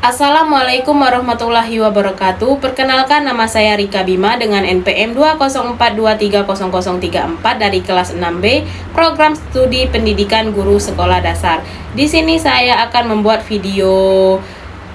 Assalamualaikum warahmatullahi wabarakatuh. Perkenalkan, nama saya Rika Bima dengan NPM 204230034 dari kelas 6B Program Studi Pendidikan Guru Sekolah Dasar. Di sini saya akan membuat video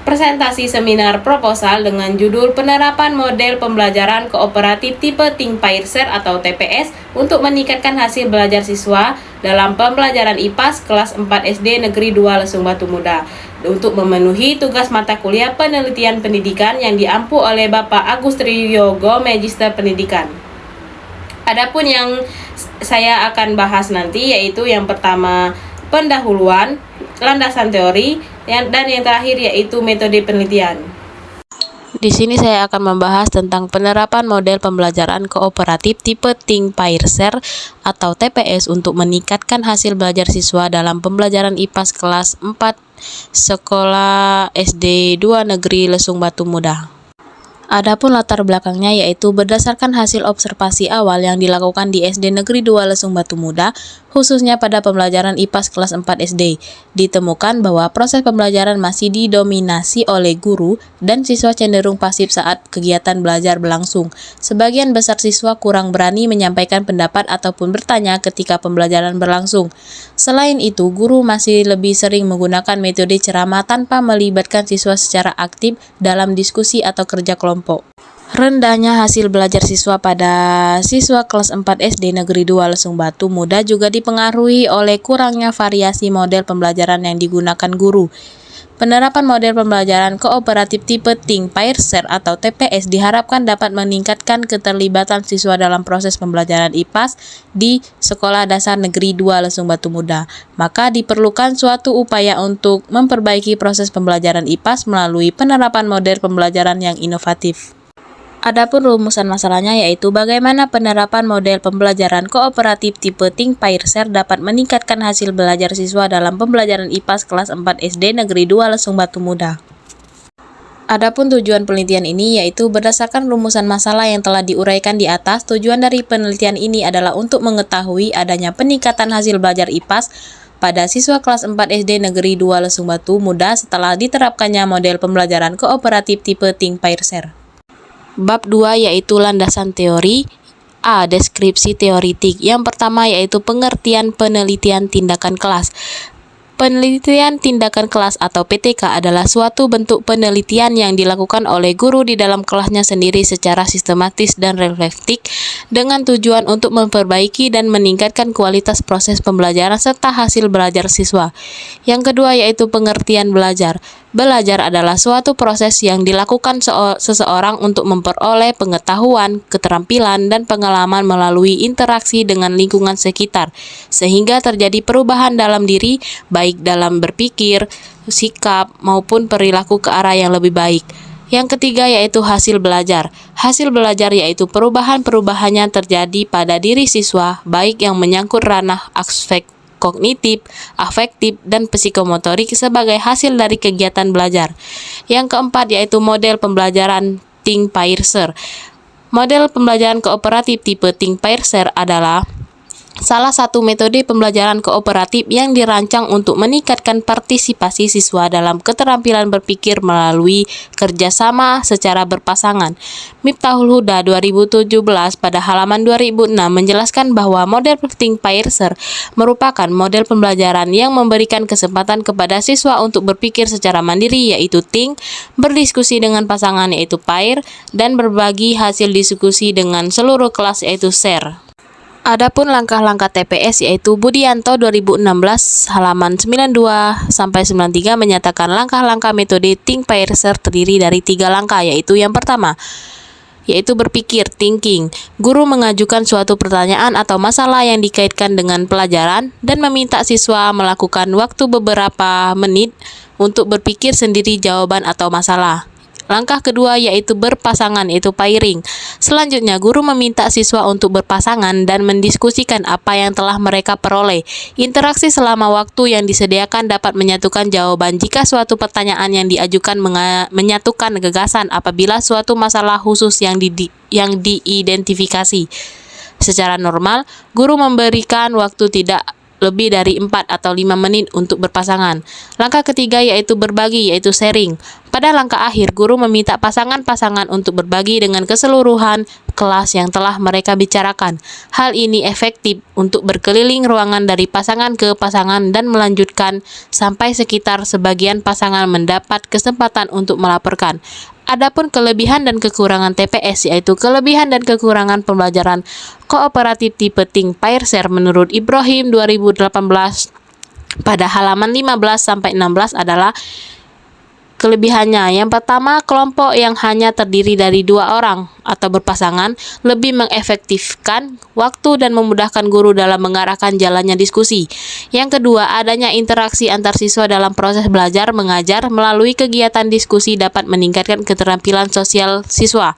presentasi seminar proposal dengan judul Penerapan Model Pembelajaran Kooperatif Tipe Think Pair Share atau TPS untuk meningkatkan hasil belajar siswa dalam pembelajaran IPAS kelas 4 SD Negeri 2 Lesung Batu Muda untuk memenuhi tugas mata kuliah penelitian pendidikan yang diampu oleh Bapak Agus Triyogo, Magister Pendidikan. Adapun yang saya akan bahas nanti yaitu yang pertama pendahuluan, landasan teori, dan yang terakhir yaitu metode penelitian. Di sini saya akan membahas tentang penerapan model pembelajaran kooperatif tipe Think Pair Share atau TPS untuk meningkatkan hasil belajar siswa dalam pembelajaran IPAS kelas 4 Sekolah SD 2 Negeri Lesung Batu Muda. Adapun latar belakangnya yaitu berdasarkan hasil observasi awal yang dilakukan di SD Negeri 2 Lesung Batu Muda, khususnya pada pembelajaran IPAS kelas 4 SD, ditemukan bahwa proses pembelajaran masih didominasi oleh guru dan siswa cenderung pasif saat kegiatan belajar berlangsung. Sebagian besar siswa kurang berani menyampaikan pendapat ataupun bertanya ketika pembelajaran berlangsung. Selain itu, guru masih lebih sering menggunakan metode ceramah tanpa melibatkan siswa secara aktif dalam diskusi atau kerja kelompok. Rendahnya hasil belajar siswa pada siswa kelas 4 SD Negeri 2 Lesung Batu Muda juga dipengaruhi oleh kurangnya variasi model pembelajaran yang digunakan guru. Penerapan model pembelajaran kooperatif tipe Think Pair Share atau TPS diharapkan dapat meningkatkan keterlibatan siswa dalam proses pembelajaran IPAS di Sekolah Dasar Negeri 2 Lesung Batu Muda. Maka diperlukan suatu upaya untuk memperbaiki proses pembelajaran IPAS melalui penerapan model pembelajaran yang inovatif. Adapun rumusan masalahnya yaitu bagaimana penerapan model pembelajaran kooperatif tipe Think Pair Share dapat meningkatkan hasil belajar siswa dalam pembelajaran IPAS kelas 4 SD Negeri 2 Lesung Batu Muda. Adapun tujuan penelitian ini yaitu berdasarkan rumusan masalah yang telah diuraikan di atas. Tujuan dari penelitian ini adalah untuk mengetahui adanya peningkatan hasil belajar IPAS pada siswa kelas 4 SD Negeri 2 Lesung Batu Muda setelah diterapkannya model pembelajaran kooperatif tipe Think Pair Share. Bab 2 yaitu landasan teori. A. Deskripsi teoritik. Yang pertama yaitu pengertian penelitian tindakan kelas. Penelitian tindakan kelas atau PTK adalah suatu bentuk penelitian yang dilakukan oleh guru di dalam kelasnya sendiri secara sistematis dan reflektif dengan tujuan untuk memperbaiki dan meningkatkan kualitas proses pembelajaran serta hasil belajar siswa. Yang kedua yaitu pengertian belajar. Belajar adalah suatu proses yang dilakukan seseorang untuk memperoleh pengetahuan, keterampilan, dan pengalaman melalui interaksi dengan lingkungan sekitar, sehingga terjadi perubahan dalam diri, baik dalam berpikir, sikap, maupun perilaku ke arah yang lebih baik. Yang ketiga yaitu hasil belajar. Hasil belajar yaitu perubahan-perubahan yang terjadi pada diri siswa, baik yang menyangkut ranah aspek kognitif, afektif, dan psikomotorik sebagai hasil dari kegiatan belajar. Yang keempat yaitu model pembelajaran Think Pair Share. Model pembelajaran kooperatif tipe Think Pair Share adalah salah satu metode pembelajaran kooperatif yang dirancang untuk meningkatkan partisipasi siswa dalam keterampilan berpikir melalui kerjasama secara berpasangan. Miftahul Huda 2017 pada halaman 2006 menjelaskan bahwa model Think Pair Share merupakan model pembelajaran yang memberikan kesempatan kepada siswa untuk berpikir secara mandiri yaitu think, berdiskusi dengan pasangan yaitu pair, dan berbagi hasil diskusi dengan seluruh kelas yaitu share. Adapun langkah-langkah TPS yaitu Budianto 2016 halaman 92 sampai 93 menyatakan langkah-langkah metode Think Pair Share terdiri dari 3 langkah yaitu yang pertama yaitu berpikir, thinking. Guru mengajukan suatu pertanyaan atau masalah yang dikaitkan dengan pelajaran dan meminta siswa melakukan waktu beberapa menit untuk berpikir sendiri jawaban atau masalah. Langkah kedua yaitu berpasangan, yaitu pairing. Selanjutnya, guru meminta siswa untuk berpasangan dan mendiskusikan apa yang telah mereka peroleh. Interaksi selama waktu yang disediakan dapat menyatukan jawaban jika suatu pertanyaan yang diajukan menyatukan gagasan apabila suatu masalah khusus yang diidentifikasi. Secara normal, guru memberikan waktu tidak lebih dari 4 atau 5 menit untuk berpasangan. Langkah ketiga yaitu berbagi, yaitu sharing. Pada langkah akhir, guru meminta pasangan-pasangan untuk berbagi dengan keseluruhan kelas yang telah mereka bicarakan. Hal ini efektif untuk berkeliling ruangan dari pasangan ke pasangan dan melanjutkan sampai sekitar sebagian pasangan mendapat kesempatan untuk melaporkan. Adapun kelebihan dan kekurangan TPS, yaitu kelebihan dan kekurangan pembelajaran kooperatif tipe Think Pair Share menurut Ibrahim 2018 pada halaman 15-16 adalah kelebihannya. Yang pertama, kelompok yang hanya terdiri dari 2 orang atau berpasangan lebih mengefektifkan waktu dan memudahkan guru dalam mengarahkan jalannya diskusi. Yang kedua, adanya interaksi antar siswa dalam proses belajar mengajar melalui kegiatan diskusi dapat meningkatkan keterampilan sosial siswa.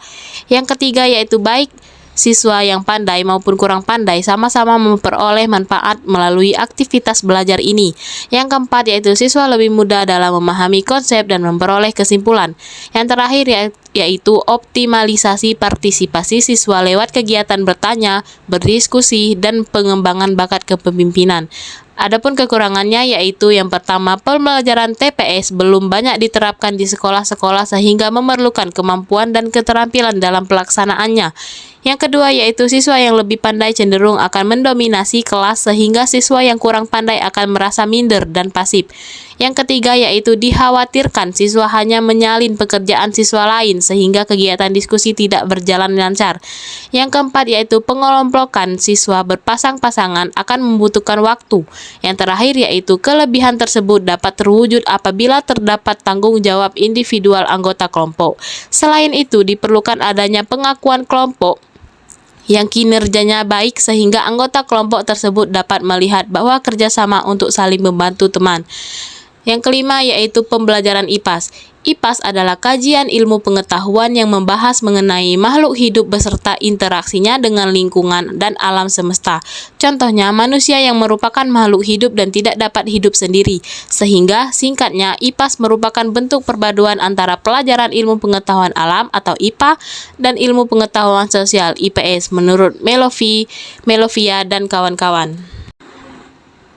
Yang ketiga yaitu baik siswa yang pandai maupun kurang pandai sama-sama memperoleh manfaat melalui aktivitas belajar ini. Yang keempat yaitu siswa lebih mudah dalam memahami konsep dan memperoleh kesimpulan. Yang terakhir yaitu optimalisasi partisipasi siswa lewat kegiatan bertanya, berdiskusi, dan pengembangan bakat kepemimpinan. Adapun kekurangannya yaitu yang pertama, pembelajaran TPS belum banyak diterapkan di sekolah-sekolah sehingga memerlukan kemampuan dan keterampilan dalam pelaksanaannya. Yang kedua yaitu siswa yang lebih pandai cenderung akan mendominasi kelas sehingga siswa yang kurang pandai akan merasa minder dan pasif. Yang ketiga yaitu dikhawatirkan siswa hanya menyalin pekerjaan siswa lain sehingga kegiatan diskusi tidak berjalan lancar. Yang keempat yaitu pengelompokan siswa berpasang-pasangan akan membutuhkan waktu. Yang terakhir yaitu kelebihan tersebut dapat terwujud apabila terdapat tanggung jawab individual anggota kelompok. Selain itu diperlukan adanya pengakuan kelompok yang kinerjanya baik sehingga anggota kelompok tersebut dapat melihat bahwa kerjasama untuk saling membantu teman. Yang kelima yaitu pembelajaran IPAS. IPAS adalah kajian ilmu pengetahuan yang membahas mengenai makhluk hidup beserta interaksinya dengan lingkungan dan alam semesta. Contohnya, manusia yang merupakan makhluk hidup dan tidak dapat hidup sendiri. Sehingga, singkatnya, IPAS merupakan bentuk perpaduan antara pelajaran ilmu pengetahuan alam atau IPA dan ilmu pengetahuan sosial IPS menurut Melovia dan kawan-kawan.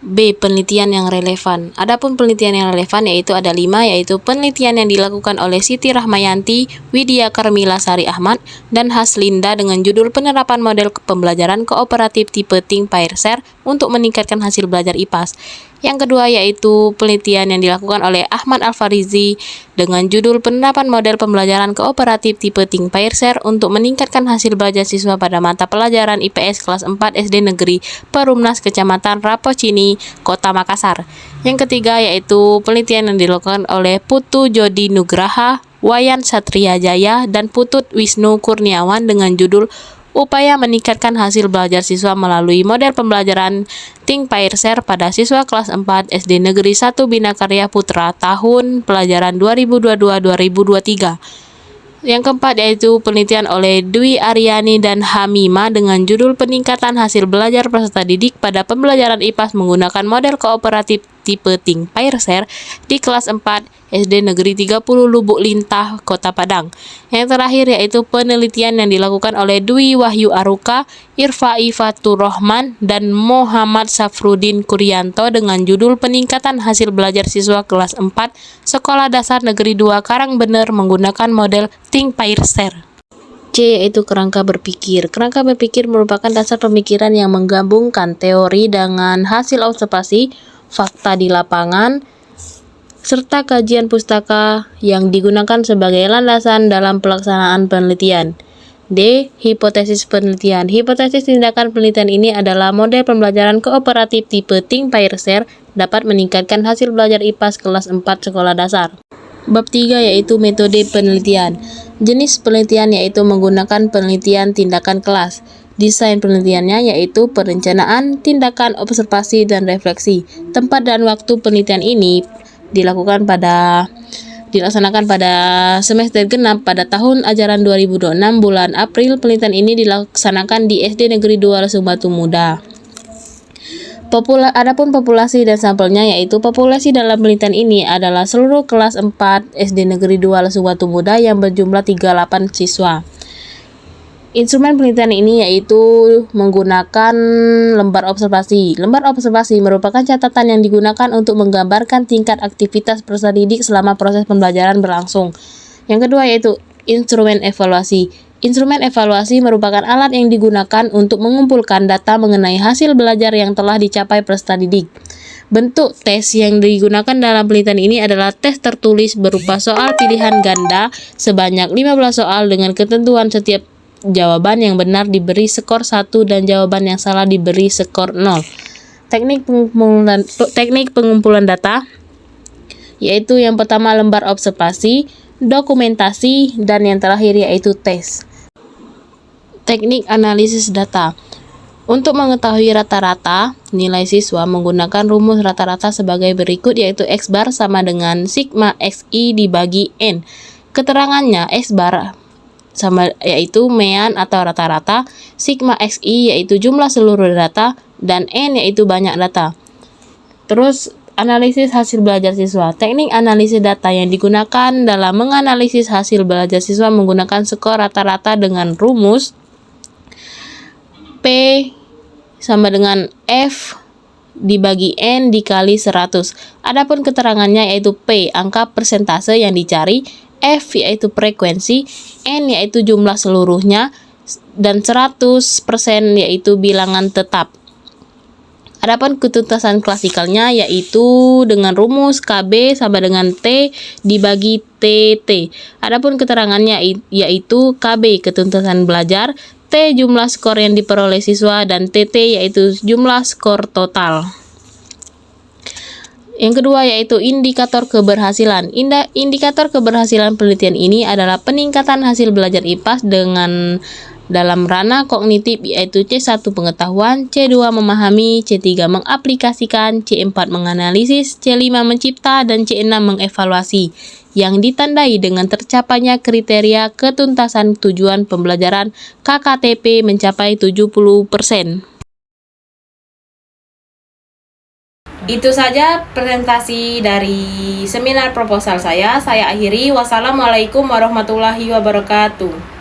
B. Penelitian yang relevan. Adapun penelitian yang relevan yaitu ada 5, yaitu penelitian yang dilakukan oleh Siti Rahmayanti, Widya Karmila Sari Ahmad, dan Haslinda dengan judul penerapan model pembelajaran kooperatif tipe Think Pair Share untuk meningkatkan hasil belajar IPAS. Yang kedua yaitu penelitian yang dilakukan oleh Ahmad Al-Farizi dengan judul penerapan model pembelajaran kooperatif tipe Think Pair Share untuk meningkatkan hasil belajar siswa pada mata pelajaran IPS kelas 4 SD Negeri Perumnas Kecamatan Rapocini, Kota Makassar. Yang ketiga yaitu penelitian yang dilakukan oleh Putu Jodi Nugraha, Wayan Satria Jaya, dan Putut Wisnu Kurniawan dengan judul upaya meningkatkan hasil belajar siswa melalui model pembelajaran Think Pair Share pada siswa kelas 4 SD Negeri 1 Bina Karya Putra tahun pelajaran 2022-2023. Yang keempat yaitu penelitian oleh Dwi Aryani dan Hamima dengan judul peningkatan hasil belajar peserta didik pada pembelajaran IPAS menggunakan model kooperatif tipe Think Pair Share di kelas 4 SD Negeri 30 Lubuk Lintah, Kota Padang. Yang terakhir yaitu penelitian yang dilakukan oleh Dwi Wahyu Aruka, Irfai Fatur Rahman, dan Muhammad Safrudin Kuryanto dengan judul peningkatan hasil belajar siswa kelas 4 Sekolah Dasar Negeri 2 Karangbener menggunakan model Think Pair Share. C yaitu kerangka berpikir. Kerangka berpikir merupakan dasar pemikiran yang menggabungkan teori dengan hasil observasi, fakta di lapangan, serta kajian pustaka yang digunakan sebagai landasan dalam pelaksanaan penelitian. D. Hipotesis penelitian. Hipotesis tindakan penelitian ini adalah model pembelajaran kooperatif tipe Think Pair Share dapat meningkatkan hasil belajar IPAS kelas 4 sekolah dasar. Bab 3 yaitu metode penelitian. Jenis penelitian yaitu menggunakan penelitian tindakan kelas. Desain penelitiannya yaitu perencanaan, tindakan, observasi, dan refleksi. Tempat dan waktu penelitian ini dilaksanakan pada semester genap pada tahun ajaran 2026 bulan April. Penelitian ini dilaksanakan di SD Negeri 2 Lesung Batu Muda. Adapun populasi dan sampelnya yaitu populasi dalam penelitian ini adalah seluruh kelas 4 SD Negeri 2 Lesung Batu Muda yang berjumlah 38 siswa. Instrumen penelitian ini yaitu menggunakan lembar observasi. Lembar observasi merupakan catatan yang digunakan untuk menggambarkan tingkat aktivitas peserta didik selama proses pembelajaran berlangsung. Yang kedua yaitu instrumen evaluasi. Instrumen evaluasi merupakan alat yang digunakan untuk mengumpulkan data mengenai hasil belajar yang telah dicapai peserta didik. Bentuk tes yang digunakan dalam penelitian ini adalah tes tertulis berupa soal pilihan ganda sebanyak 15 soal dengan ketentuan setiap jawaban yang benar diberi skor 1 dan jawaban yang salah diberi skor 0. Teknik pengumpulan data yaitu yang pertama lembar observasi, dokumentasi, dan yang terakhir yaitu tes. Teknik analisis data. Untuk mengetahui rata-rata nilai siswa menggunakan rumus rata-rata sebagai berikut yaitu X bar sama dengan sigma XI dibagi N. Keterangannya X bar sama yaitu mean atau rata-rata, sigma XI yaitu jumlah seluruh data, dan N yaitu banyak data. Terus analisis hasil belajar siswa. Teknik analisis data yang digunakan dalam menganalisis hasil belajar siswa menggunakan skor rata-rata dengan rumus P sama dengan F dibagi N dikali 100. Adapun keterangannya yaitu P, angka persentase yang dicari, F yaitu frekuensi, N yaitu jumlah seluruhnya, dan 100% yaitu bilangan tetap. Adapun ketuntasan klasikalnya yaitu dengan rumus KB sama dengan T dibagi TT. Adapun keterangannya yaitu KB ketuntasan belajar, T jumlah skor yang diperoleh siswa, dan TT yaitu jumlah skor total. Yang kedua yaitu indikator keberhasilan. Indikator keberhasilan penelitian ini adalah peningkatan hasil belajar IPAS dengan dalam ranah kognitif yaitu C1 pengetahuan, C2 memahami, C3 mengaplikasikan, C4 menganalisis, C5 mencipta, dan C6 mengevaluasi, yang ditandai dengan tercapainya kriteria ketuntasan tujuan pembelajaran KKTP mencapai 70%. Itu saja presentasi dari seminar proposal saya. Saya akhiri. Wassalamualaikum warahmatullahi wabarakatuh.